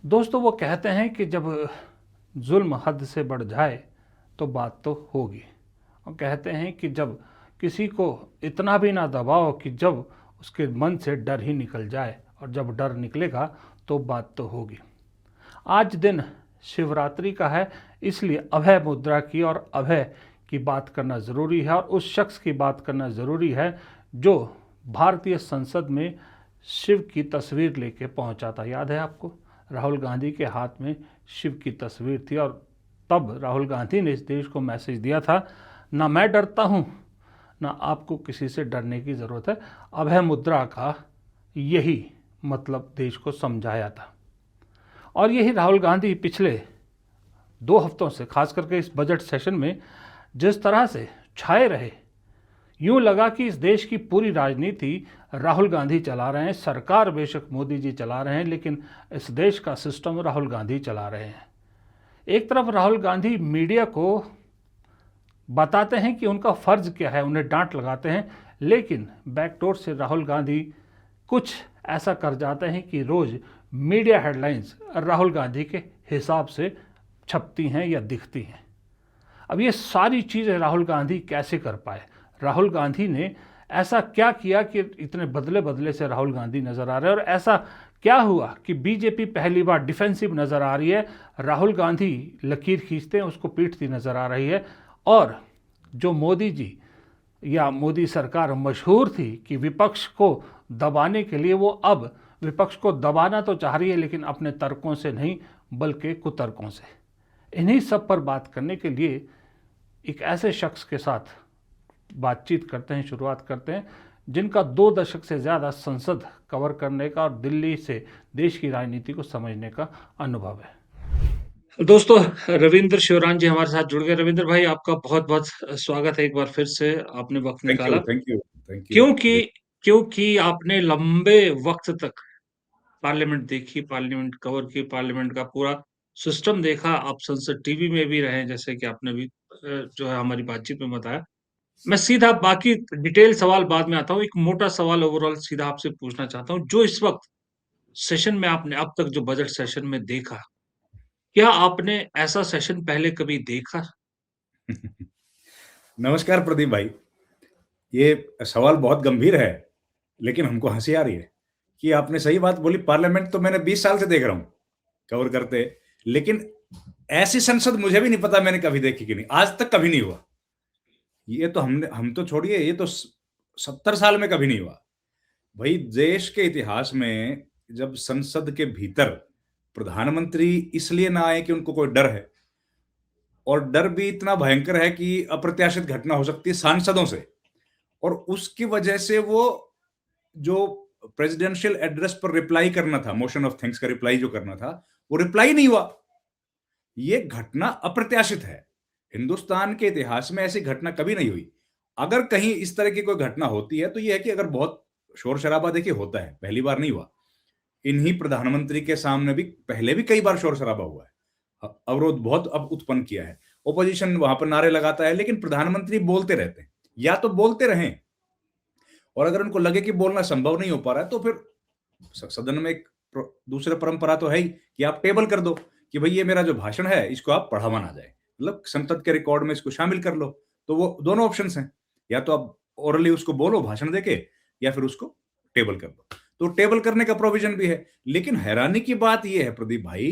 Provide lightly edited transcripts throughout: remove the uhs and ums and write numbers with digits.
दोस्तों वो कहते हैं कि जब जुल्म हद से बढ़ जाए तो बात तो होगी। और कहते हैं कि जब किसी को इतना भी ना दबाओ कि जब उसके मन से डर ही निकल जाए, और जब डर निकलेगा तो बात तो होगी। आज दिन शिवरात्रि का है, इसलिए अभय मुद्रा की और अभय की बात करना ज़रूरी है, और उस शख्स की बात करना ज़रूरी है जो भारतीय संसद में शिव की तस्वीर लेके पहुंचा था। याद है आपको, राहुल गांधी के हाथ में शिव की तस्वीर थी, और तब राहुल गांधी ने इस देश को मैसेज दिया था, ना मैं डरता हूँ ना आपको किसी से डरने की ज़रूरत है। अभय मुद्रा का यही मतलब देश को समझाया था। और यही राहुल गांधी पिछले 2 हफ्तों से, खास करके इस बजट सेशन में जिस तरह से छाए रहे, यूं लगा कि इस देश की पूरी राजनीति राहुल गांधी चला रहे हैं। सरकार बेशक मोदी जी चला रहे हैं, लेकिन इस देश का सिस्टम राहुल गांधी चला रहे हैं। एक तरफ राहुल गांधी मीडिया को बताते हैं कि उनका फ़र्ज़ क्या है, उन्हें डांट लगाते हैं, लेकिन बैकडोर से राहुल गांधी कुछ ऐसा कर जाते हैं कि रोज़ मीडिया हेडलाइंस राहुल गांधी के हिसाब से छपती हैं या दिखती हैं। अब ये सारी चीज़ें राहुल गांधी कैसे कर पाए? राहुल गांधी ने ऐसा क्या किया कि इतने बदले बदले से राहुल गांधी नज़र आ रहे हैं? और ऐसा क्या हुआ कि बीजेपी पहली बार डिफेंसिव नज़र आ रही है, राहुल गांधी लकीर खींचते हैं उसको पीटती नज़र आ रही है? और जो मोदी जी या मोदी सरकार मशहूर थी कि विपक्ष को दबाने के लिए, वो अब विपक्ष को दबाना तो चाह रही है, लेकिन अपने तर्कों से नहीं बल्कि कुतर्कों से। इन्हीं सब पर बात करने के लिए एक ऐसे शख्स के साथ बातचीत करते हैं, शुरुआत करते हैं, जिनका 2 दशक से ज़्यादा संसद कवर करने का और दिल्ली से देश की राजनीति को समझने का अनुभव है। दोस्तों, रविंद्र शिवरान जी हमारे साथ जुड़ गए। रविंद्र भाई, आपका बहुत बहुत स्वागत है। एक बार फिर से आपने वक्त थैंक यू, निकाला, थैंक यू, थैंक यू। क्योंकि क्योंकि आपने लंबे वक्त तक पार्लियामेंट देखी, पार्लियामेंट कवर की, पार्लियामेंट का पूरा सिस्टम देखा। आप संसद टीवी में भी रहे, जैसे कि आपने भी जो है हमारी बातचीत में बताया। मैं सीधा बाकी डिटेल सवाल बाद में आता हूँ। एक मोटा सवाल ओवरऑल सीधा आपसे पूछना चाहता हूँ, जो इस वक्त सेशन में आपने अब तक जो बजट सेशन में देखा, क्या आपने ऐसा सेशन पहले कभी देखा? नमस्कार प्रदीप भाई। ये सवाल बहुत गंभीर है, लेकिन हमको हंसी आ रही है कि आपने सही बात बोली। पार्लियामेंट तो मैंने 20 साल से देख रहा हूँ कवर करते, लेकिन ऐसी संसद मुझे भी नहीं पता मैंने कभी देखी कि नहीं, आज तक कभी नहीं हुआ। ये तो हम तो छोड़िए, ये तो 70 साल में कभी नहीं हुआ। भाई, देश के इतिहास में जब संसद के भीतर प्रधानमंत्री इसलिए ना आए कि उनको कोई डर है, और डर भी इतना भयंकर है कि अप्रत्याशित घटना हो सकती है सांसदों से, और उसकी वजह से वो जो प्रेसिडेंशियल एड्रेस पर रिप्लाई करना था, मोशन ऑफ थैंक्स का रिप्लाई जो करना था, वो रिप्लाई नहीं हुआ। ये घटना अप्रत्याशित है। हिंदुस्तान के इतिहास में ऐसी घटना कभी नहीं हुई। अगर कहीं इस तरह की कोई घटना होती है तो ये है कि अगर बहुत शोर शराबा, देखिए होता है, पहली बार नहीं हुआ। इन्हीं प्रधानमंत्री के सामने भी पहले भी कई बार शोर शराबा हुआ है, अवरोध बहुत अब उत्पन्न किया है, ओपोजिशन वहां पर नारे लगाता है, लेकिन प्रधानमंत्री बोलते रहते हैं। या तो बोलते रहें, और अगर उनको लगे कि बोलना संभव नहीं हो पा रहा है तो फिर सदन में एक दूसरा परंपरा तो है ही कि आप टेबल कर दो कि भाई ये मेरा जो भाषण है इसको आप पढ़ावा ना जाए, मतलब संसद के रिकॉर्ड में इसको शामिल कर लो। तो वो दोनों ऑप्शंस हैं, या तो आप ओरली उसको बोलो भाषण देके, या फिर उसको टेबल कर दो। तो टेबल करने का प्रोविजन भी है। लेकिन हैरानी की बात यह है प्रदीप भाई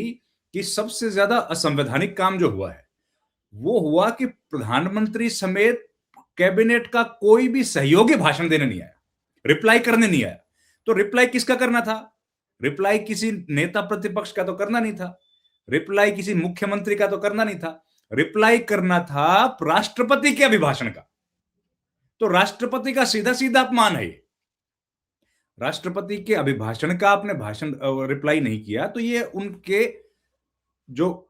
कि सबसे ज्यादा असंवैधानिक काम जो हुआ है वो हुआ कि प्रधानमंत्री समेत कैबिनेट का कोई भी सहयोगी भाषण देने नहीं आया, रिप्लाई करने नहीं आया। तो रिप्लाई किसका करना था? रिप्लाई किसी नेता प्रतिपक्ष का तो करना नहीं था, रिप्लाई किसी मुख्यमंत्री का तो करना नहीं था, रिप्लाई करना था राष्ट्रपति के अभिभाषण का। तो राष्ट्रपति का सीधा सीधा अपमान है ये। राष्ट्रपति के अभिभाषण का आपने भाषण रिप्लाई नहीं किया, तो ये उनके जो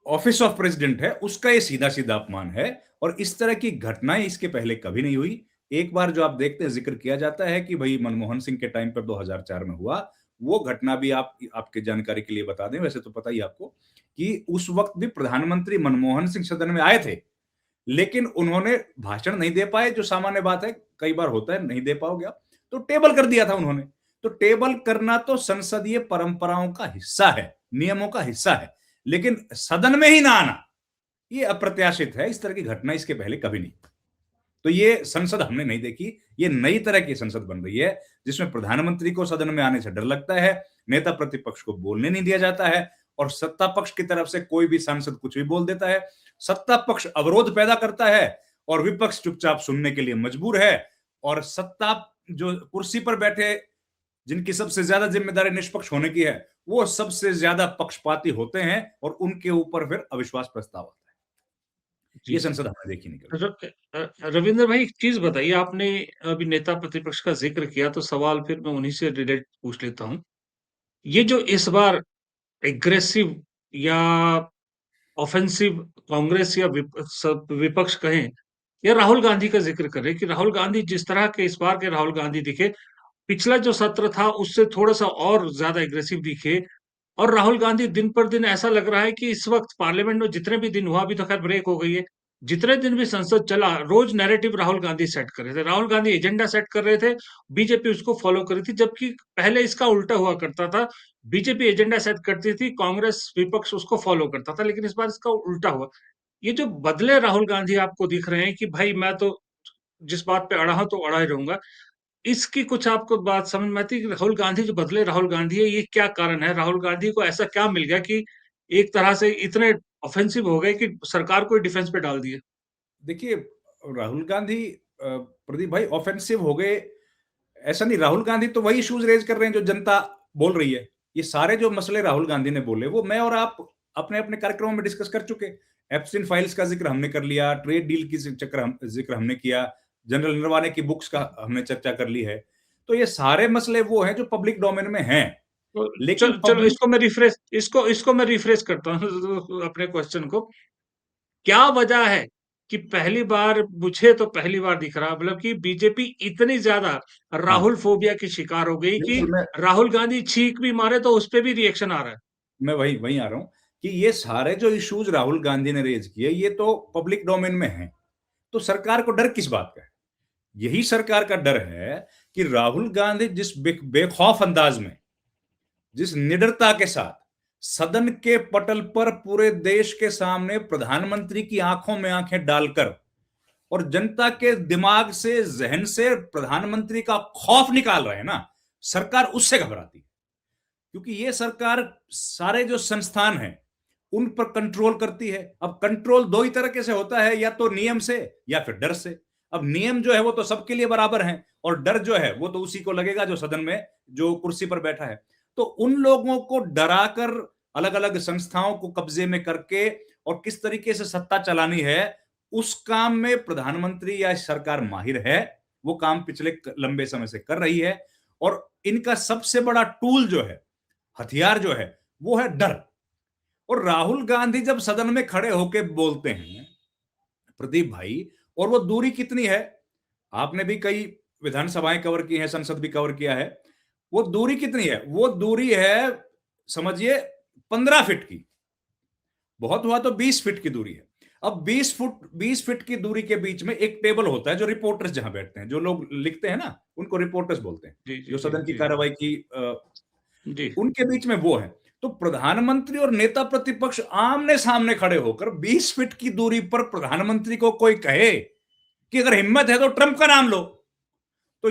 ऑफिस ऑफ प्रेसिडेंट है उसका ये सीधा सीधा अपमान है। और इस तरह की घटनाएं इसके पहले कभी नहीं हुई। एक बार जो आप देखते हैं, जिक्र किया जाता है कि भाई मनमोहन सिंह के टाइम पर 2004 में हुआ। वो घटना भी आपके जानकारी के लिए बता दें, वैसे तो पता ही आपको, कि उस वक्त भी प्रधानमंत्री मनमोहन सिंह सदन में आए थे, लेकिन उन्होंने भाषण नहीं दे पाए, जो सामान्य बात है, कई बार होता है नहीं दे पाओगे आप, तो टेबल कर दिया था उन्होंने। तो टेबल करना तो संसदीय परंपराओं का हिस्सा है, नियमों का हिस्सा है, लेकिन सदन में ही ना आना ये अप्रत्याशित है। इस तरह की घटना इसके पहले कभी नहीं। तो ये संसद हमने नहीं देखी। ये नई तरह की संसद बन रही है जिसमें प्रधानमंत्री को सदन में आने से डर लगता है, नेता प्रतिपक्ष को बोलने नहीं दिया जाता है, और सत्ता पक्ष की तरफ से कोई भी सांसद कुछ भी बोल देता है। सत्ता पक्ष अवरोध पैदा करता है और विपक्ष चुपचाप सुनने के लिए मजबूर है, और सत्ता जो कुर्सी पर बैठे जिनकी सबसे ज्यादा जिम्मेदारी निष्पक्ष होने की है, वो सबसे ज्यादा पक्षपाती होते हैं और उनके ऊपर फिर अविश्वास प्रस्ताव आता है। जी, ये जी। संसद हमने देखी नहीं कभी। रविंद्र भाई, एक चीज़ बताइए, आपने अभी नेता प्रतिपक्ष का ज़िक्र किया, तो सवाल फिर मैं उन्हीं से रिलेट पूछ लेता हूँ। ये जो इस बार एग्रेसिव या ऑफेंसिव कांग्रेस या विपक्ष कहें, या राहुल गांधी का ज़िक्र करें, कि राहुल गांधी जिस तरह के इस बार के राहुल गांधी दिखे, पिछला जो सत्र था उससे थोड़ा-सा और ज़्यादा एग्रेसिव दिखे, और राहुल गांधी दिन पर दिन ऐसा लग रहा है कि इस वक़्त पार्लियामेंट में जितने भी दिन हुआ, अभी तो खैर ब्रेक हो गई है, जितने दिन भी संसद चला, रोज़ नैरेटिव राहुल गांधी सेट कर रहे थे। राहुल गांधी एजेंडा सेट कर रहे थे, बीजेपी उसको फॉलो कर रही थी, जबकि पहले इसका उल्टा हुआ करता था। बीजेपी एजेंडा सेट करती थी, कांग्रेस विपक्ष उसको फॉलो करता था, लेकिन इस बार इसका उल्टा हुआ। ये जो बदले राहुल गांधी आपको दिख रहे हैं कि भाई मैं तो जिस बात पे अड़ा हूँ तो अड़ा ही रहूँगा, इसकी कुछ आपको बात समझ में आती है कि राहुल गांधी जो बदले राहुल गांधी है, ये क्या कारण है? राहुल गांधी को ऐसा क्या मिल गया कि एक तरह से इतने ऑफेंसिव हो गए कि सरकार को ही डिफेंस पे डाल दिए? देखिए, राहुल गांधी प्रदीप भाई ऑफेंसिव हो गए ऐसा नहीं। राहुल गांधी तो वही इश्यूज रेज कर रहे हैं जो जनता बोल रही है। ये सारे जो मसले राहुल गांधी ने बोले वो मैं और आप अपने अपने कार्यक्रमों में डिस्कस कर चुके। एप्स्टीन फाइल्स का जिक्र हमने कर लिया, ट्रेड डील की जिक्र हमने किया, जनरल नरवाने की बुक्स का हमने चर्चा कर ली है। तो ये सारे मसले वो हैं जो पब्लिक डोमेन में हैं, तो लेकिन चलो पब्लिक इसको मैं रिफ्रेश करता हूँ अपने क्वेश्चन को। क्या वजह है कि पहली बार, मुझे तो पहली बार दिख रहा, मतलब कि बीजेपी इतनी ज़्यादा हाँ, राहुल फोबिया की शिकार हो गई कि बिल्कुल राहुल गांधी छींक भी मारे तो उस पे भी रिएक्शन आ रहा है। मैं वही वही आ रहा हूं कि ये सारे जो इश्यूज राहुल गांधी ने रेज किए ये तो पब्लिक डोमेन में हैं। तो सरकार को डर किस बात का है? यही सरकार का डर है कि राहुल गांधी जिस बेखौफ अंदाज में, जिस निडरता के साथ सदन के पटल पर पूरे देश के सामने प्रधानमंत्री की आंखों में आंखें डालकर और जनता के दिमाग से, जहन से प्रधानमंत्री का खौफ निकाल रहे हैं ना, सरकार उससे घबराती है। क्योंकि ये सरकार सारे जो संस्थान हैं उन पर कंट्रोल करती है। अब कंट्रोल दो ही तरीके से होता है, या तो नियम से या फिर डर से। अब नियम जो है वो तो सबके लिए बराबर है, और डर जो है वो तो उसी को लगेगा जो सदन में जो कुर्सी पर बैठा है। तो उन लोगों को डराकर अलग अलग संस्थाओं को कब्जे में करके और किस तरीके से सत्ता चलानी है, उस काम में प्रधानमंत्री या सरकार माहिर है। वो काम पिछले लंबे समय से कर रही है, और इनका सबसे बड़ा टूल जो है, हथियार जो है, वो है डर। और राहुल गांधी जब सदन में खड़े होकर बोलते हैं प्रदीप भाई, और वो दूरी कितनी है, आपने भी कई विधानसभाएं कवर की हैं, संसद भी कवर किया है, वो दूरी कितनी है? वो दूरी है समझिए 15 फीट की, बहुत हुआ तो 20 फीट की दूरी है। अब 20 फीट की दूरी के बीच में एक टेबल होता है जो रिपोर्टर्स जहां बैठते हैं, जो लोग लिखते हैं ना, उनको रिपोर्टर्स बोलते हैं, जी, जी, जो जी, सदन की जी, कार्रवाई की जी। उनके बीच में वो है। तो प्रधानमंत्री और नेता प्रतिपक्ष आमने सामने खड़े होकर 20 फीट की दूरी पर प्रधानमंत्री को कोई कहे कि अगर हिम्मत है तो ट्रंप का नाम लो, तो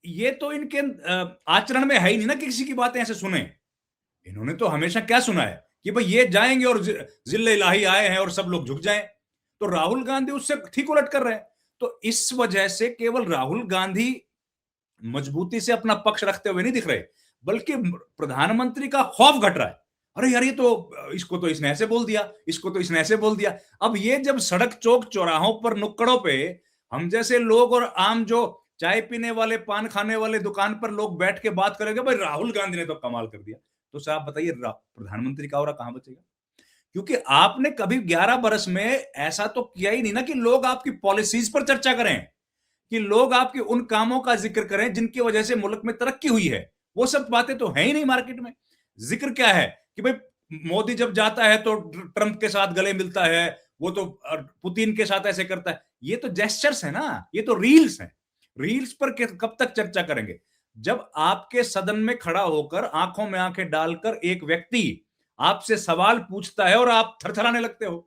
ये तो इनके आचरण में है ही नहीं ना कि किसी की बातें ऐसे सुने। इन्होंने तो हमेशा क्या सुना है कि भाई ये जाएंगे और जिल्ले इलाही आए हैं और सब लोग झुक जाएं। तो राहुल गांधी उससे ठीक उलट कर रहे हैं। तो इस वजह से केवल राहुल गांधी मजबूती से अपना पक्ष रखते हुए नहीं दिख रहे, बल्कि प्रधानमंत्री का खौफ घट रहा है। अरे यार, ये तो इसको तो इसने ऐसे बोल दिया, इसको तो इसने ऐसे बोल दिया। अब ये जब सड़क चौक चौराहों पर नुक्कड़ों पे हम जैसे लोग और आम जो चाय पीने वाले, पान खाने वाले दुकान पर लोग बैठ के बात करेंगे, भाई राहुल गांधी ने तो कमाल कर दिया, तो साहब बताइए प्रधानमंत्री का और कहां बचेगा? क्योंकि आपने कभी 11 बरस में ऐसा तो किया ही नहीं ना कि लोग आपकी पॉलिसीज पर चर्चा करें, कि लोग आपके उन कामों का जिक्र करें जिनकी वजह से मुल्क में तरक्की हुई है। वो सब बातें तो है ही नहीं मार्केट में। जिक्र क्या है कि भाई मोदी जब जाता है तो ट्रंप के साथ गले मिलता है, वो तो पुतिन के साथ ऐसे करता है। ये तो जेस्चर्स है ना, ये तो रील्स हैं। रील्स पर कब तक चर्चा करेंगे? जब आपके सदन में खड़ा होकर आंखों में आंखें डालकर एक व्यक्ति आपसे सवाल पूछता है और आप थरथराने लगते हो।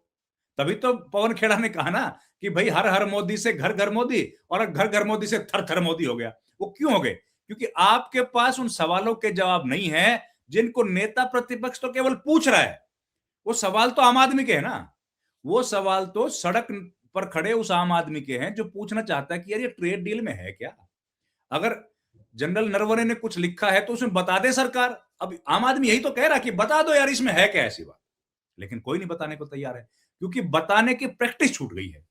तभी तो पवन खेड़ा ने कहा ना कि भाई हर हर मोदी से घर घर मोदी, और घर घर मोदी से थर थर मोदी हो गया। वो क्यों हो गए? क्योंकि आपके पास उन सवालों के जवाब नहीं है जिनको नेता प्रतिपक्ष तो केवल पूछ रहा है। वो सवाल तो आम आदमी के है ना, वो सवाल तो सड़क पर खड़े उस आम आदमी के हैं जो पूछना चाहता है कि यार ये ट्रेड डील में है क्या? अगर जनरल नरवणे ने कुछ लिखा है तो उसमें बता दे सरकार। अब आम आदमी यही तो कह रहा है कि बता दो यार इसमें है क्या ऐसी बात। लेकिन कोई नहीं बताने को तैयार है, क्योंकि बताने की प्रैक्टिस छूट गई है।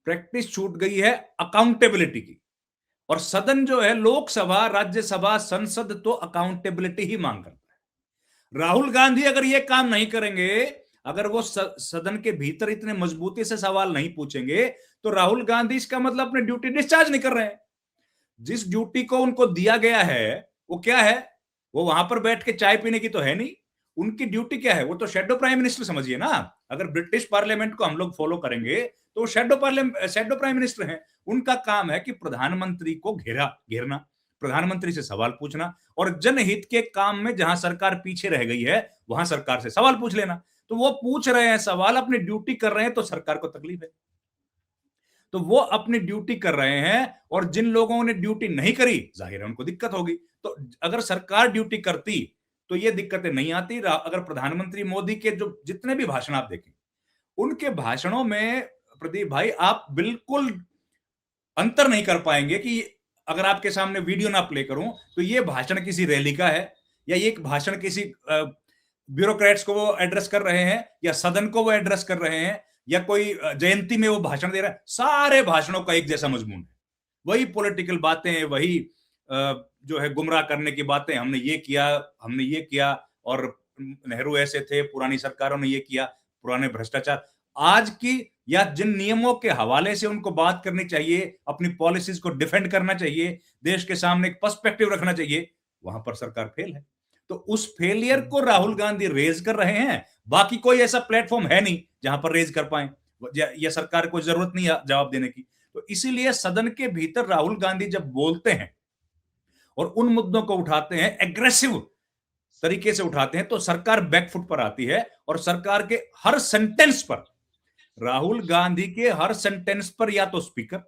प्रैक्टिस छूट गई है अकाउंटेबिलिटी की। और सदन जो है, लोकसभा, राज्यसभा, संसद तो अकाउंटेबिलिटी ही मांग करता है। राहुल गांधी अगर ये काम नहीं करेंगे, अगर वो सदन के भीतर इतने मजबूती से सवाल नहीं पूछेंगे, तो राहुल गांधी इसका मतलब अपनी ड्यूटी डिस्चार्ज नहीं कर रहे हैं। जिस ड्यूटी को उनको दिया गया है वो क्या है? वो वहां पर बैठ के चाय पीने की तो है नहीं। उनकी ड्यूटी क्या है? वो तो शेडो प्राइम मिनिस्टर समझिए ना। अगर ब्रिटिश पार्लियामेंट को हम लोग फॉलो करेंगे तो वो शेडो प्राइम मिनिस्टर हैं। उनका काम है कि प्रधानमंत्री को घेरना, प्रधानमंत्री से सवाल पूछना, और जनहित के काम में जहां सरकार पीछे रह गई है वहां सरकार से सवाल पूछ लेना। तो वो पूछ रहे हैं सवाल, अपनी ड्यूटी कर रहे हैं, तो सरकार को तकलीफ है। तो वो अपनी ड्यूटी कर रहे हैं, और जिन लोगों ने ड्यूटी नहीं करी जाहिर है उनको दिक्कत होगी। तो अगर सरकार ड्यूटी करती तो ये दिक्कतें नहीं आती। अगर प्रधानमंत्री मोदी के जो जितने भी भाषण आप देखें, उनके भाषणों में प्रदीप भाई आप बिल्कुल अंतर नहीं कर पाएंगे कि अगर आपके सामने वीडियो ना प्ले करूं तो ये भाषण किसी रैली का है, या ये एक भाषण किसी ब्यूरोक्रेट्स को वो एड्रेस कर रहे हैं, या सदन को वो एड्रेस कर रहे हैं, या कोई जयंती में वो भाषण दे रहा है। सारे भाषणों का एक जैसा मजमून है, वही पॉलिटिकल बातें, वही जो है गुमराह करने की बातें। हमने ये किया, हमने ये किया, और नेहरू ऐसे थे, पुरानी सरकारों ने ये किया, पुराने भ्रष्टाचार। आज की या जिन नियमों के हवाले से उनको बात करनी चाहिए, अपनी पॉलिसीज को डिफेंड करना चाहिए, देश के सामने एक पर्सपेक्टिव रखना चाहिए, वहां पर सरकार फेल है। तो उस फेलियर को राहुल गांधी रेज कर रहे हैं। बाकी कोई ऐसा प्लेटफॉर्म है नहीं जहां पर रेज कर पाए, या सरकार को जरूरत नहीं है जवाब देने की। तो इसीलिए सदन के भीतर राहुल गांधी जब बोलते हैं और उन मुद्दों को उठाते हैं, एग्रेसिव तरीके से उठाते हैं, तो सरकार बैकफुट पर आती है। और सरकार के हर सेंटेंस पर, राहुल गांधी के हर सेंटेंस पर या तो स्पीकर,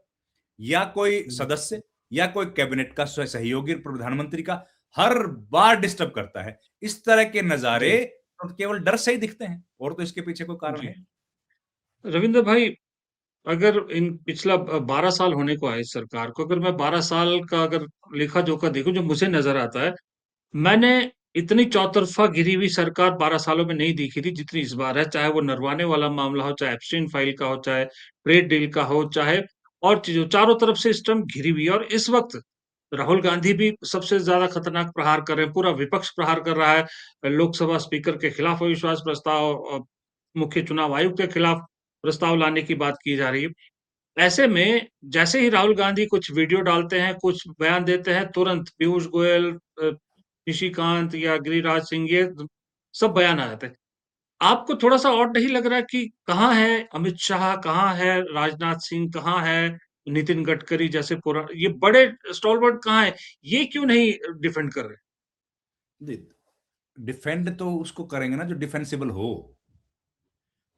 या कोई सदस्य, या कोई कैबिनेट का सहयोगी प्रधानमंत्री का हर बार डिस्टर्ब करता है। इस तरह के नजारे जी, तो केवल डर से ही दिखते हैं, और तो इसके पीछे कोई कारण जी। है नहीं। रविंद्र भाई, अगर इन पिछला 12 साल होने को है इस सरकार को, अगर मैं 12 साल का अगर लेखा-जोखा देखूँ, जो मुझे नज़र आता है, मैंने इतनी चौतरफा घिरी हुई सरकार 12 सालों में नहीं देखी थी जितनी इस बार है। चाहे वो नरवाने वाला मामला हो, चाहे एप्स्टीन फाइल का हो, चाहे ट्रेड डील का हो, चाहे और चीज़ों, चारों तरफ से इस टाइम घिरी हुई है। और इस वक़्त राहुल गांधी भी सबसे ज़्यादा खतरनाक प्रहार कर रहे हैं, पूरा विपक्ष प्रहार कर रहा है। लोकसभा स्पीकर के खिलाफ अविश्वास प्रस्ताव, मुख्य चुनाव आयुक्त के खिलाफ प्रस्ताव लाने की बात की जा रही है। ऐसे में जैसे ही राहुल गांधी कुछ वीडियो डालते हैं, कुछ बयान देते हैं, तुरंत पीयूष गोयल, निशिकांत या गिरिराज सिंह, ये सब बयान आ जाते हैं। आपको थोड़ा-सा ऑड नहीं लग रहा है कि कहाँ है अमित शाह, कहाँ है राजनाथ सिंह, कहाँ है नितिन गडकरी जैसे ये बड़े स्टॉलवर्ड कहाँ हैं? ये क्यों नहीं डिफेंड कर रहे? डिफेंड तो उसको करेंगे ना जो डिफेंसिबल हो।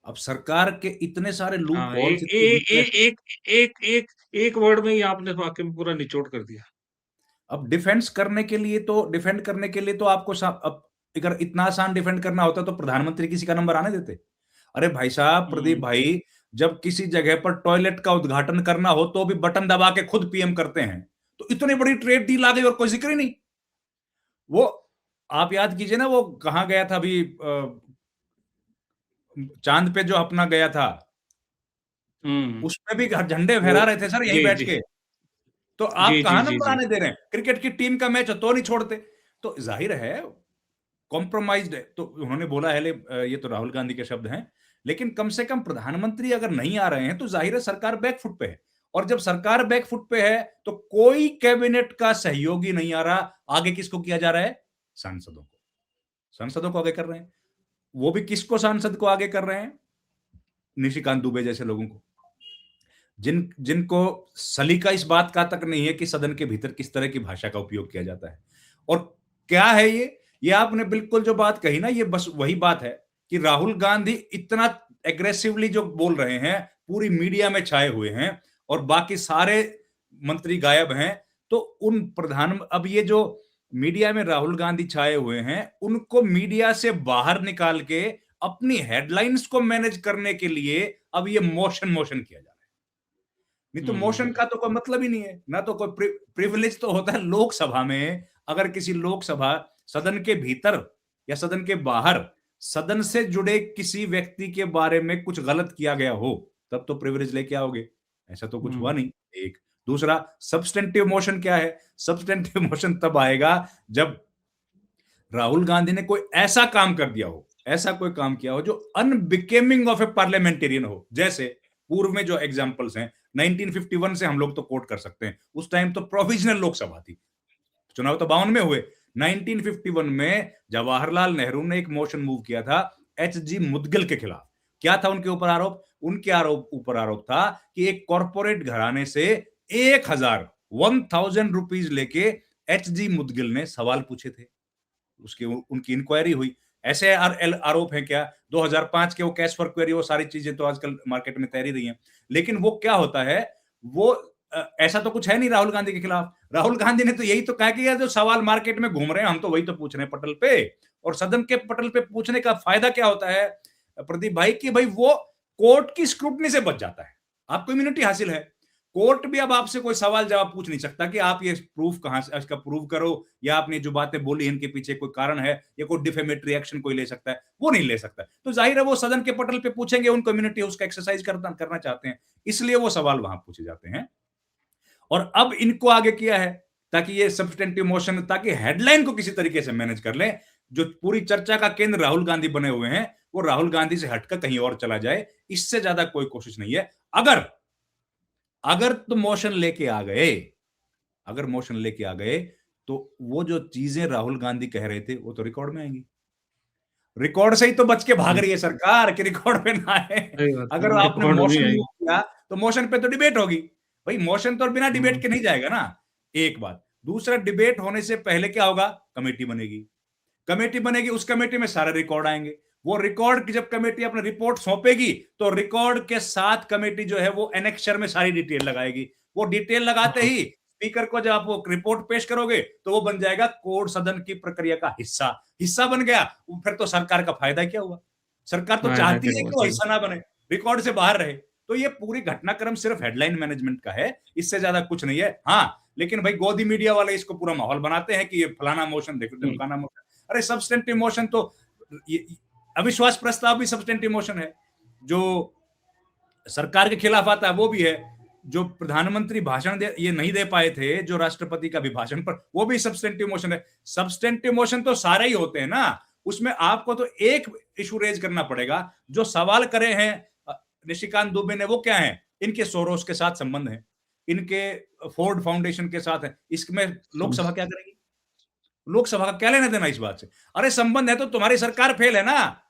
अब सरकार के इतने सारे लूप हाँ, होल्स, एक ए इतनी ए वीकनेस। एक एक एक एक वर्ड में ही आपने वाक़ई में पूरा निचोड़ कर दिया। अब डिफेंड करने के लिए तो आपको अब अगर इतना आसान डिफेंड करना होता तो प्रधानमंत्री किसी का नंबर आने देते। अरे भाई साहब, प्रदीप हुँ, भाई, जब किसी जगह पर टॉयलेट का उद्घाटन करना हो तो भी बटन दबा के खुद पीएम करते हैं। तो इतनी बड़ी ट्रेड डील आ गई और कोई जिक्र ही नहीं। वो आप याद कीजिए ना, वो कहाँ गया था अभी, चांद पे जो अपना गया था, हुँ, उसमें भी झंडे वो फहरा रहे थे सर यहीं जी, बैठ जी। के। तो आप जी, जी, कहां जी, नंबर जी। आने दे रहे हैं? क्रिकेट की टीम का मैच हो तो नहीं छोड़ते। तो जाहिर है कॉम्प्रोमाइज्ड है। तो उन्होंने बोला है, ये तो राहुल गांधी के शब्द हैं, लेकिन कम से कम प्रधानमंत्री अगर नहीं आ रहे हैं तो जाहिर है सरकार बैकफुट पे है। और जब सरकार बैकफुट पे है तो कोई कैबिनेट का सहयोगी नहीं आ रहा। आगे किसको किया जा रहा है? सांसदों को। सांसदों को आगे कर रहे हैं। वो भी किसको सांसद को आगे कर रहे हैं? निशिकांत दुबे जैसे लोगों को। जिनको सलीका इस बात का तक नहीं है कि सदन के भीतर किस तरह की भाषा का उपयोग किया जाता है। और क्या है ये आपने बिल्कुल जो बात कही ना, ये बस वही बात है कि राहुल गांधी इतना एग्रेसिवली जो बोल रहे हैं, पूरी मीडिया में छाए हुए हैं और बाकी सारे मंत्री गायब हैं। तो उन प्रधान अब ये जो मीडिया में राहुल गांधी छाए हुए हैं, उनको मीडिया से बाहर निकाल के अपनी हेडलाइंस को मैनेज करने के लिए अब ये मोशन किया जा रहा है। नहीं तो मोशन का तो कोई मतलब ही नहीं है, ना तो कोई प्रिविलेज तो होता है लोकसभा में। अगर किसी लोकसभा सदन के भीतर या सदन के बाहर सदन से जुड़े किसी व्यक्ति के बारे में कुछ गलत किया गया हो, तब तो प्रिविलेज लेके आओगे। ऐसा तो कुछ हुआ नहीं। एक दूसरा, सब्सटेंटिव मोशन क्या है? सब्सटेंटिव मोशन तब आएगा जब राहुल गांधी ने कोई ऐसा काम कर दिया हो, ऐसा कोई काम किया हो जो अनबिकेमिंग ऑफ ए पार्लियामेंटेरियन हो। जैसे पूर्व में जो एग्जांपल्स हैं, 1951 से हम लोग तो कोट कर सकते हैं। उस टाइम तो प्रोविजनल लोकसभा थी, चुनाव तो 52 में हुए। 1951 में जवाहरलाल नेहरू ने एक मोशन मूव किया था एच जी मुदगिल के खिलाफ। क्या था उनके ऊपर आरोप? उनके ऊपर आरोप था कि एक कॉरपोरेट घराने से 1000 रुपीज लेके एच जी मुदगिल ने सवाल पूछे थे। उसकी उनकी इंक्वायरी हुई। ऐसे आरोप हैं क्या? 2005 के वो कैश फॉर क्वेरी, वो सारी चीजें तो आजकल मार्केट में तैरी रही हैं। लेकिन वो क्या होता है, वो ऐसा तो कुछ है नहीं राहुल गांधी के खिलाफ। राहुल गांधी ने तो यही तो कहा कि यार जो सवाल मार्केट में घूम रहे हैं, हम तो वही तो पूछ रहे हैं पटल पे। और सदन के पटल पे पूछने का फायदा क्या होता है प्रदीप भाई, कि भाई वो कोर्ट की स्क्रूटनी से बच जाता है, आपको इम्यूनिटी हासिल है। कोर्ट भी अब आपसे कोई सवाल जवाब पूछ नहीं सकता कि आप ये प्रूफ कहां से, इसका प्रूव करो, या आपने जो बातें बोली इनके पीछे कोई कारण है, या कोई डिफेमेटरी एक्शन कोई ले सकता है, वो नहीं ले सकता। तो जाहिर है वो सदन के पटल पे पूछेंगे, उन कम्युनिटी उसका एक्सरसाइज करना चाहते हैं, इसलिए वो सवाल वहां पूछे जाते हैं। और अब इनको आगे किया है ताकि ये सब्सटेंटिव मोशन, ताकि हेडलाइन को किसी तरीके से मैनेज कर ले। जो पूरी चर्चा का केंद्र राहुल गांधी बने हुए हैं, वो राहुल गांधी से हटकर कहीं और चला जाए, इससे ज्यादा कोई कोशिश नहीं है। अगर अगर तो मोशन लेके आ गए, अगर मोशन लेके आ गए, तो वो जो चीजें राहुल गांधी कह रहे थे वो तो रिकॉर्ड में आएंगी। रिकॉर्ड से ही तो बच के भाग रही है सरकार कि रिकॉर्ड पे ना आए। सही बात अगर है, आपने रिकॉर्ड भी मोशन मूव आएगी। किया तो मोशन पे तो डिबेट होगी। भाई मोशन तो बिना डिबेट हुँ, के नहीं जाएगा ना। एक बात। दूसरा, डिबेट होने से पहले क्या होगा? कमेटी बनेगी। कमेटी बनेगी, उस कमेटी में सारे रिकॉर्ड आएंगे। वो रिकॉर्ड की जब कमेटी अपनी रिपोर्ट सौंपेगी, तो रिकॉर्ड के साथ कमेटी जो है वो एनेक्शर में सारी डिटेल लगाएगी। वो डिटेल लगाते हाँ, ही स्पीकर को जब आप वो रिपोर्ट पेश करोगे, तो वो बन जाएगा कोर्ट सदन की प्रक्रिया का हिस्सा। हिस्सा बन गया, फिर तो सरकार का फायदा क्या हुआ? सरकार तो फायदा चाहती क्या है हुआ? कि वो सही हिस्सा ना बने, रिकॉर्ड से बाहर रहे। तो ये पूरी घटनाक्रम सिर्फ हेडलाइन मैनेजमेंट का है, इससे ज्यादा कुछ नहीं है। हाँ, लेकिन भाई गोदी मीडिया वाले इसको पूरा माहौल बनाते हैं कि ये फलाना मोशन देखो, हुँ, ढमकाना मोशन। अरे सब्सटेंटिव मोशन तो अविश्वास प्रस्ताव भी सब्सटेंटिव मोशन है। जो सरकार के खिलाफ आता है वो भी है। जो प्रधानमंत्री भाषण दे ये नहीं दे पाए थे, जो राष्ट्रपति का अभिभाषण पर, वो भी सब्सटेंटिव मोशन है। सब्सटेंटिव मोशन तो सारे ही होते हैं ना। उसमें आपको तो एक इशू रेज करना पड़ेगा। जो सवाल करे हैं निशिकांत दुबे ने, वो क्या है? इनके सोरोस के साथ संबंध है, इनके फोर्ड फाउंडेशन के साथ है। इसमें हुँ, लोकसभा क्या करेगी? लोकसभा का क्या लेना देना इस बात से? अरे संबंध है तो तुम्हारी सरकार फेल है ना।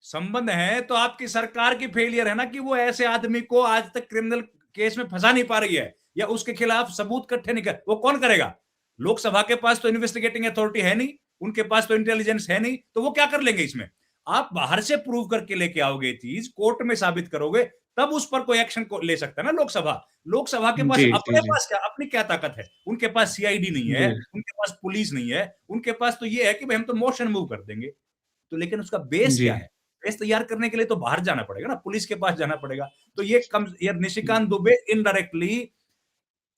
संबंध है तो आपकी सरकार की फेलियर है ना, कि वो ऐसे आदमी को आज तक क्रिमिनल केस में फंसा नहीं पा रही है, या उसके खिलाफ सबूत इकट्ठे नहीं कर। वो कौन करेगा? लोकसभा के पास तो इन्वेस्टिगेटिंग अथॉरिटी है नहीं, उनके पास तो इंटेलिजेंस है नहीं, तो वो क्या कर लेंगे इसमें? आप बाहर से प्रूव करके लेके आओगे चीज, कोर्ट में साबित करोगे, तब उस पर कोई एक्शन को ले सकता है ना लोकसभा। लोकसभा के पास जी, जी, अपने जी, पास क्या, अपनी क्या ताकत है? उनके पास सीआईडी नहीं है, जी, उनके पास पुलिस नहीं है, उनके पास तो ये है कि भाई हम तो मोशन मूव कर देंगे। तो लेकिन उसका बेस जी, क्या है? बेस तैयार करने के लिए तो बाहर जाना पड़ेगा ना, पुलिस के पास जाना पड़ेगा। तो ये हुँ, निशिकांत दुबे इनडायरेक्टली,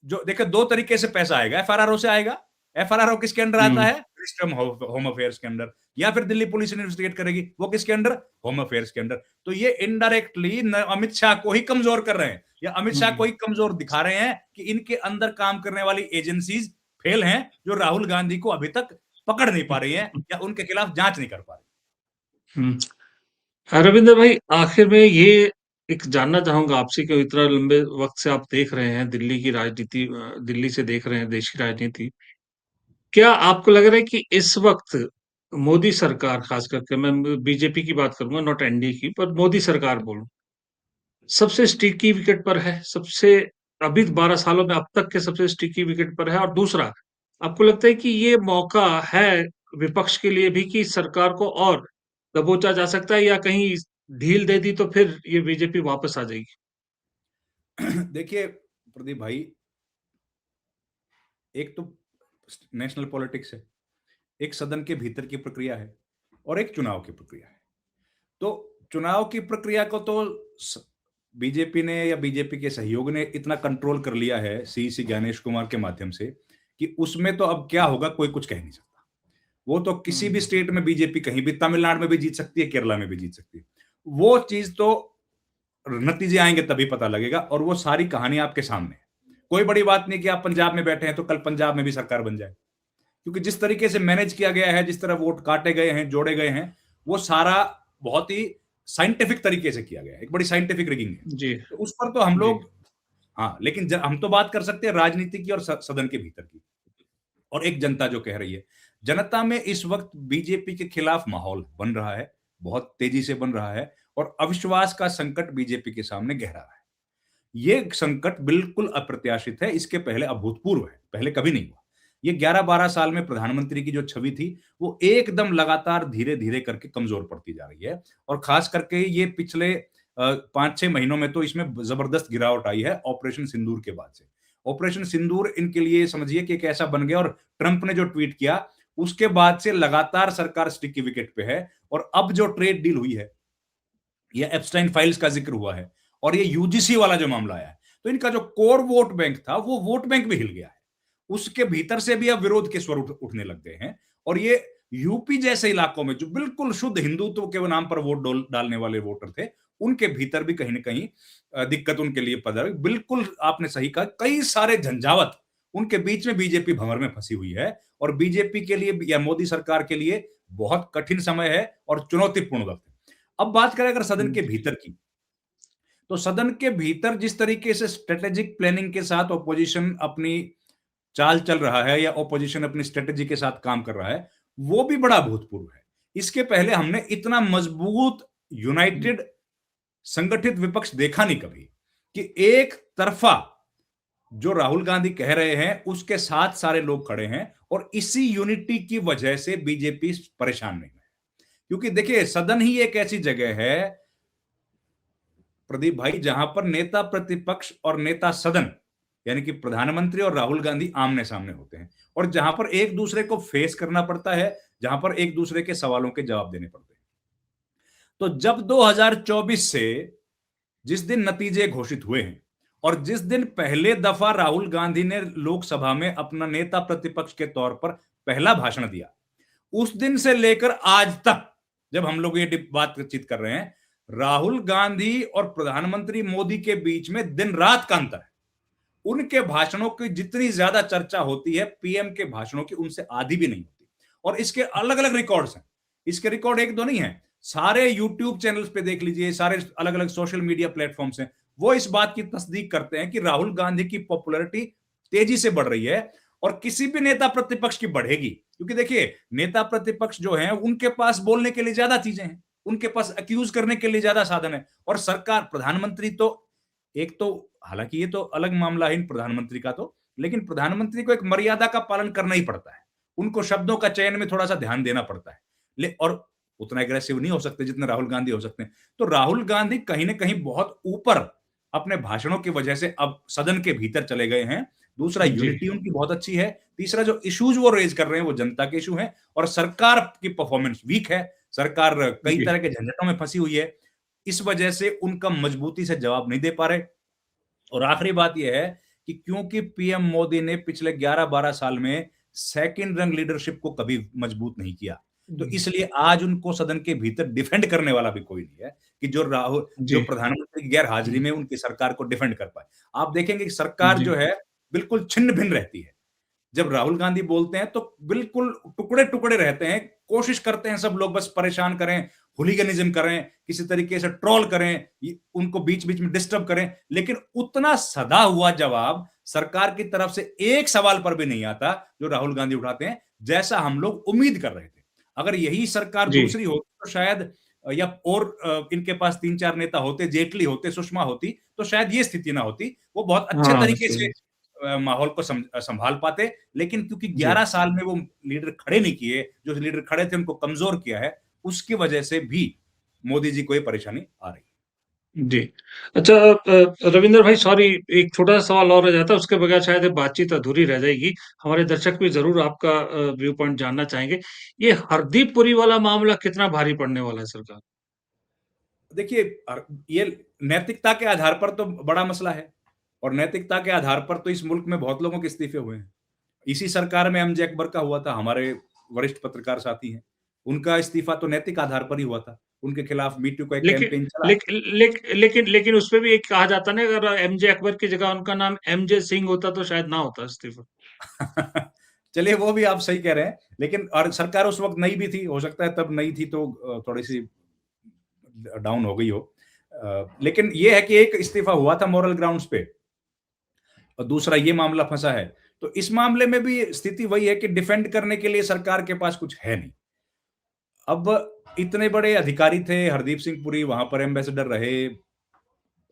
जो देखिए 2 तरीके से पैसा आएगा। एफआरआरओ से आएगा। एफआरआरओ किसके अंडर आता हुँ, है? मिनिस्ट्री ऑफ होम अफेयर्स के अंडर। या फिर दिल्ली पुलिस इन्वेस्टिगेट करेगी, वो किसके अंडर? होम अफेयर्स के अंडर। तो ये इनडायरेक्टली अमित शाह को ही कमजोर कर रहे हैं, या अमित शाह को हुँ, ही कमजोर दिखा रहे हैं कि इनके अंदर काम करने वाली एजेंसीज फेल हैं, जो राहुल गांधी को अभी तक पकड़ नहीं पा रही हैं, या उनके खिलाफ जांच नहीं कर पा रही। हुँ। रविंद्र भाई, आखिर में ये एक जानना चाहूँगा आपसे कि इतना लंबे वक़्त से आप देख रहे हैं दिल्ली की राजनीति, दिल्ली से देख रहे हैं देश की राजनीति। क्या आपको लग रहा है कि इस वक़्त मोदी सरकार, ख़ास करके मैं बीजेपी की बात करूँगा, नॉट एनडीए की, पर मोदी सरकार बोलूँ, सबसे स्टिकी विकेट पर है, सबसे अभी 12 सालों में अब तक के सबसे स्टिकी विकेट पर है। और दूसरा, आपको लगता है कि ये मौका है विपक्ष के लिए भी कि सरकार को और दबोचा जा सकता है, या कहीं ढील दे दी तो फिर ये बीजेपी वापस आ जाएगी? देखिए प्रदीप भाई, एक तो नेशनल पॉलिटिक्स है, एक सदन के भीतर की प्रक्रिया है और एक चुनाव की प्रक्रिया है। तो चुनाव की प्रक्रिया को तो बीजेपी ने या बीजेपी के सहयोग ने इतना कंट्रोल कर लिया है सी ज्ञानेश कुमार के माध्यम से कि उसमें तो अब क्या होगा कोई कुछ कह नहीं सकता। वो तो किसी भी हुँ, स्टेट में बीजेपी कहीं भी, तमिलनाडु में भी जीत सकती है, केरला में भी जीत सकती है। वो चीज तो नतीजे आएंगे तभी पता लगेगा, और वो सारी कहानी आपके सामने है। कोई बड़ी बात नहीं कि आप पंजाब में बैठे हैं तो कल पंजाब में भी सरकार बन जाए, क्योंकि जिस तरीके से मैनेज किया गया है, जिस तरह वोट काटे गए हैं, जोड़े गए हैं, वो सारा बहुत ही साइंटिफिक तरीके से किया गया है। एक बड़ी साइंटिफिक रिगिंग है। जी, तो उस पर तो हम जी, लोग, हाँ, लेकिन हम तो बात कर सकते हैं राजनीति की और सदन के भीतर की, और एक जनता जो कह रही है। जनता में इस वक्त बीजेपी के खिलाफ माहौल बन रहा है, बहुत तेजी से बन रहा है, और अविश्वास का संकट बीजेपी के सामने गहरा है। ये संकट बिल्कुल अप्रत्याशित है, इसके पहले अभूतपूर्व है, पहले कभी नहीं हुआ। ये 11-12 साल में प्रधानमंत्री की जो छवि थी, वो एकदम लगातार धीरे-धीरे करके कमजोर पड़ती जा रही है, और खास करके ये पिछले 5-6 महीनों में तो इसमें जबरदस्त गिरावट आई है ऑपरेशन सिंदूर के बाद से। ऑपरेशन सिंदूर इनके लिए समझिए कि एक ऐसा बन गया, और ट्रंप ने जो ट्वीट किया, उसके बाद से लगातार सरकार स्टिकी विकेट पे है। और अब जो ट्रेड डील हुई है, या एप्स्टाइन फाइल्स का जिक्र हुआ है, और ये यूजीसी वाला जो मामला आया है, तो इनका जो कोर वोट बैंक था, वो वोट बैंक भी हिल गया है। उसके भीतर से भी अब विरोध के स्वर उठने लग गए हैं। और ये यूपी जैसे इलाकों में जो बिल्कुल शुद्ध हिंदुत्व के नाम पर वोट डालने वाले वोटर थे, उनके भीतर भी कहीं ना कहीं दिक्कत उनके लिए पड़ रही। बिल्कुल आपने सही कहा, कई सारे झंझावत उनके बीच में बीजेपी भंवर में फंसी हुई है, और बीजेपी के लिए या मोदी सरकार के लिए बहुत कठिन समय है और चुनौतीपूर्ण वक्त है। अब बात करें अगर सदन के जी, भीतर की, तो सदन के भीतर जिस तरीके से स्ट्रेटेजिक प्लानिंग के साथ ऑपोजिशन अपनी चाल चल रहा है, या ऑपोजिशन अपनी स्ट्रेटेजी के साथ काम कर रहा है, वो भी बड़ा अभूतपूर्व है। इसके पहले हमने इतना मजबूत, यूनाइटेड, संगठित विपक्ष देखा नहीं कभी, कि एक तरफा जो राहुल गांधी कह रहे हैं उसके साथ सारे लोग खड़े हैं, और इसी यूनिटी की वजह से बीजेपी परेशान नहीं है। क्योंकि देखिए, सदन ही एक ऐसी जगह है प्रदीप भाई, जहां पर नेता प्रतिपक्ष और नेता सदन, यानी कि प्रधानमंत्री और राहुल गांधी आमने सामने होते हैं, और जहां पर एक दूसरे को फेस करना पड़ता है, जहां पर एक दूसरे के सवालों के जवाब देने पड़ते हैं। तो जब 2024 से जिस दिन नतीजे घोषित हुए हैं, और जिस दिन पहले दफा राहुल गांधी ने लोकसभा में अपना नेता प्रतिपक्ष के तौर पर पहला भाषण दिया, उस दिन से लेकर आज तक जब हम लोग ये बातचीत कर रहे हैं, राहुल गांधी और प्रधानमंत्री मोदी के बीच में दिन रात का अंतर है। उनके भाषणों की जितनी ज्यादा चर्चा होती है, पीएम के भाषणों की उनसे आधी भी नहीं होती। और इसके अलग अलग रिकॉर्ड्स हैं। इसके रिकॉर्ड एक दो नहीं है, सारे यूट्यूब चैनल्स पे देख लीजिए, सारे अलग अलग सोशल मीडिया प्लेटफॉर्म्स हैं, वो इस बात की तस्दीक करते हैं कि राहुल गांधी की पॉपुलैरिटी तेजी से बढ़ रही है, और किसी भी नेता प्रतिपक्ष की बढ़ेगी। क्योंकि देखिए, नेता प्रतिपक्ष जो है उनके पास बोलने के लिए ज्यादा चीजें हैं, उनके पास अक्यूज करने के लिए ज्यादा साधन है। और सरकार, प्रधानमंत्री तो एक तो, हालांकि ये तो अलग मामला है इन प्रधानमंत्री का तो, लेकिन प्रधानमंत्री को एक मर्यादा का पालन करना ही पड़ता है। उनको शब्दों का चयन में थोड़ा सा ध्यान देना पड़ता है, और उतना एग्रेसिव नहीं हो सकते जितने राहुल गांधी हो सकते हैं। तो राहुल गांधी कहीं ना कहीं बहुत ऊपर अपने भाषणों की वजह से अब सदन के भीतर चले गए हैं। दूसरा, जी, यूनिटी उनकी बहुत अच्छी है। तीसरा, जो इश्यूज वो रेज कर रहे हैं वो जनता के इशू हैं, और सरकार की परफॉर्मेंस वीक है। सरकार कई जी, तरह के झंझटों में फंसी हुई है, इस वजह से उनका मजबूती से जवाब नहीं दे पा रहे। और आखिरी बात यह है कि क्योंकि पीएम मोदी ने पिछले 11-12 साल में सेकंड रंग लीडरशिप को कभी मजबूत नहीं किया, तो इसलिए आज उनको सदन के भीतर डिफेंड करने वाला भी कोई नहीं है कि जो जी, प्रधानमंत्री की गैर हाजिरी में उनकी सरकार को डिफेंड कर पाए। आप देखेंगे कि सरकार जो है बिल्कुल छिन्न भिन्न रहती है। जब राहुल गांधी बोलते हैं तो बिल्कुल टुकड़े टुकड़े रहते हैं, कोशिश करते हैं सब लोग बस परेशान करें, हुलिगनिज्म करें, किसी तरीके से ट्रोल करें, उनको बीच बीच में डिस्टर्ब करें, लेकिन उतना सदा हुआ जवाब सरकार की तरफ से एक सवाल पर भी नहीं आता जो राहुल गांधी उठाते हैं, जैसा हम लोग उम्मीद कर रहे थे। अगर यही सरकार जी, दूसरी होती तो शायद या और इनके पास 3-4 नेता होते, जेटली होते, सुषमा होती, तो शायद ये स्थिति ना होती। वो बहुत अच्छे हाँ, तरीके से सही। माहौल को संभाल पाते, लेकिन क्योंकि जी। 11 साल में वो लीडर खड़े नहीं किए, जो लीडर खड़े थे उनको कमजोर किया है, उसकी वजह से भी मोदी जी को ये परेशानी आ रही है। जी। अच्छा, रविंद्र भाई, सॉरी, एक छोटा-सा सवाल और रह जाता है, उसके बगैर शायद ये बातचीत अधूरी रह जाएगी। हमारे दर्शक भी ज़रूर आपका व्यू पॉइंट जानना चाहेंगे। ये हरदीप पुरी वाला मामला कितना भारी पड़ने वाला है सरकार? देखिए, ये नैतिकता के आधार पर तो बड़ा मसला है, और नैतिकता के आधार पर तो इस मुल्क में बहुत लोगों के इस्तीफे हुए हैं। इसी सरकार में एमजे अकबर का हुआ था, हमारे वरिष्ठ पत्रकार साथी हैं। उनका इस्तीफा तो नैतिक आधार पर ही हुआ था। उनके खिलाफ मी टू का एक लेकिन कैंपेन चला। लेक लेक लेकिन लेकिन उसपे भी एक कहा जाता है ना, अगर एमजे अकबर की जगह उनका नाम एमजे सिंह होता तो शायद ना होता इस्तीफा। चलिए, वो भी आप सही कह रहे हैं, लेकिन और सरकार उस वक़्त नई भी थी, हो सकता है तब नई थी तो थोड़ी-सी डाउन हो गई हो। लेकिन ये है कि एक इस्तीफा हुआ था मॉरल ग्राउंड्स पे, और दूसरा ये मामला फँसा है। तो इस मामले में भी स्थिति वही है कि डिफेंड करने के लिए सरकार के पास कुछ है नहीं। अब इतने बड़े अधिकारी थे, हरदीप सिंह पुरी वहाँ पर एम्बेसडर रहे,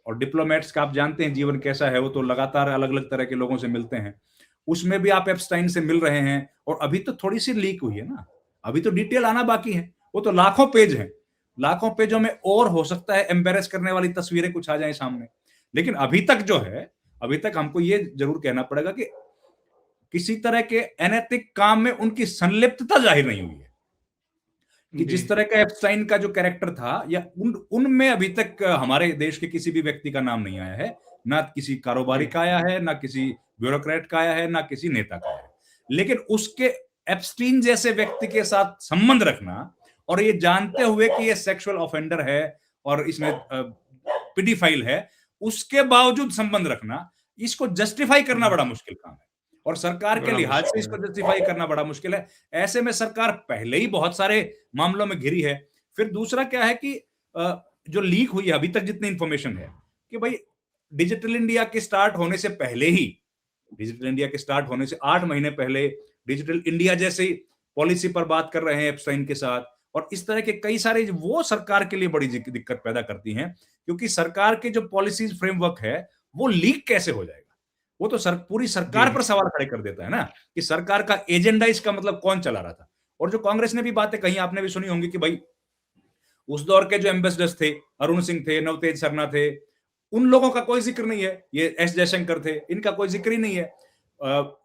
और डिप्लोमेट्स का आप जानते हैं जीवन कैसा है, वो तो लगातार अलग-अलग तरह के लोगों से मिलते हैं। उसमें भी आप एप्स्टाइन से मिल रहे हैं, और अभी तो थोड़ी-सी लीक हुई है ना, अभी तो डिटेल आना बाकी है। वो तो लाखों पेज हैं। लाखों पेजों में और हो सकता है एम्बैरेस करने वाली तस्वीरें कुछ आ जाएँ सामने। लेकिन अभी तक जो है, अभी तक हमको ये ज़रूर कहना पड़ेगा कि किसी तरह के अनैतिक काम में उनकी संलिप्तता ज़ाहिर नहीं हुई है। कि जी। जिस तरह का एप्स्टाइन का जो कैरेक्टर था, या उनमें अभी तक हमारे देश के किसी भी व्यक्ति का नाम नहीं आया है। ना किसी कारोबारी जी। का आया है, ना किसी ब्यूरोक्रेट का आया है, ना किसी नेता का आया है। लेकिन उसके एप्स्टीन जैसे व्यक्ति के साथ संबंध रखना, और ये जानते हुए कि ये सेक्सुअल ऑफेंडर है और इसमें पेडोफाइल है, उसके बावजूद संबंध रखना, इसको जस्टिफाई करना हुँ, बड़ा मुश्किल काम है। और सरकार के बड़ा लिहाज से मुश्किल इसको है। जस्टिफाई करना बड़ा मुश्किल है। ऐसे में सरकार पहले ही बहुत सारे मामलों में घिरी है। फिर दूसरा क्या है कि जो लीक हुई है अभी तक जितनी इंफॉर्मेशन है, कि भाई डिजिटल इंडिया के स्टार्ट होने से पहले ही, डिजिटल इंडिया के स्टार्ट होने से 8 महीने पहले डिजिटल इंडिया जैसी पॉलिसी पर बात कर रहे हैं एप्स्टाइन के साथ, और इस तरह के कई सारे वो सरकार के लिए बड़ी दिक्कत पैदा करती हैं, क्योंकि सरकार के जो पॉलिसीज फ्रेमवर्क है, वो लीक कैसे हो जाएगा? वो तो पूरी सरकार जी। पर सवाल खड़े कर देता है ना, कि सरकार का एजेंडा इसका मतलब कौन चला रहा था। और जो कांग्रेस ने भी बातें कही, आपने भी सुनी होंगी कि भाई उस दौर के जो एम्बेसडर्स थे, अरुण सिंह थे, नवतेज सरना थे, उन लोगों का कोई जिक्र नहीं है। ये एस जयशंकर थे, इनका कोई जिक्र ही नहीं है।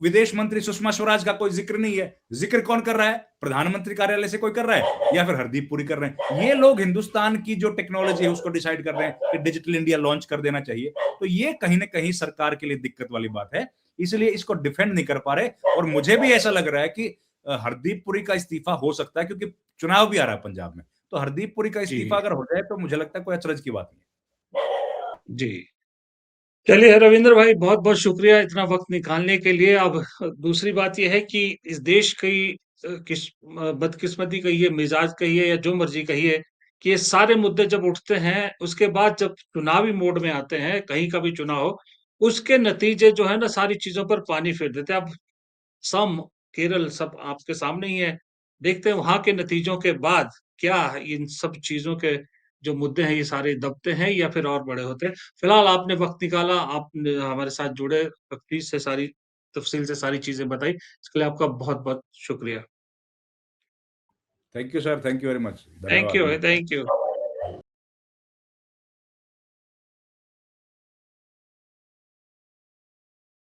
विदेश मंत्री सुषमा स्वराज का कोई जिक्र नहीं है। जिक्र कौन कर रहा है? प्रधानमंत्री कार्यालय से कोई कर रहा है, या फिर हरदीप पुरी कर रहे हैं। ये लोग हिंदुस्तान की जो टेक्नोलॉजी है उसको डिसाइड कर रहे हैं कि डिजिटल इंडिया लॉन्च कर देना चाहिए। तो ये कहीं ना कहीं सरकार के लिए दिक्कत वाली बात है, इसलिए इसको डिफेंड नहीं कर पा रहे। और मुझे भी ऐसा लग रहा है कि हरदीप पुरी का इस्तीफा हो सकता है, क्योंकि चुनाव भी आ रहा है पंजाब में। तो हरदीप पुरी का इस्तीफा जी। अगर हो जाए तो मुझे लगता है कोई अचरज की बात नहीं जी। चलिए रविंद्र भाई, बहुत-बहुत शुक्रिया इतना वक़्त निकालने के लिए। अब दूसरी बात ये है कि इस देश की बदकिस्मती कहिए, मिज़ाज कहिए या जो मर्ज़ी कहिए, कि ये सारे मुद्दे जब उठते हैं, उसके बाद जब चुनावी मोड में आते हैं, कहीं का भी चुनाव हो, उसके नतीजे जो है ना सारी चीज़ों पर पानी फेर देते हैं। अब सम, केरल सब आपके सामने ही है। देखते हैं वहाँ के नतीजों के बाद क्या इन सब चीज़ों के जो मुद्दे हैं ये सारे दबते हैं या फिर और बड़े होते हैं। फिलहाल आपने वक़्त निकाला, आपने हमारे साथ जुड़े, तफ़सील से सारी चीज़ें बताई। इसके लिए आपका बहुत-बहुत शुक्रिया। है। Thank you sir, thank you very much, thank धन्यवाद, यू भाई, नमस्कार। Thank you.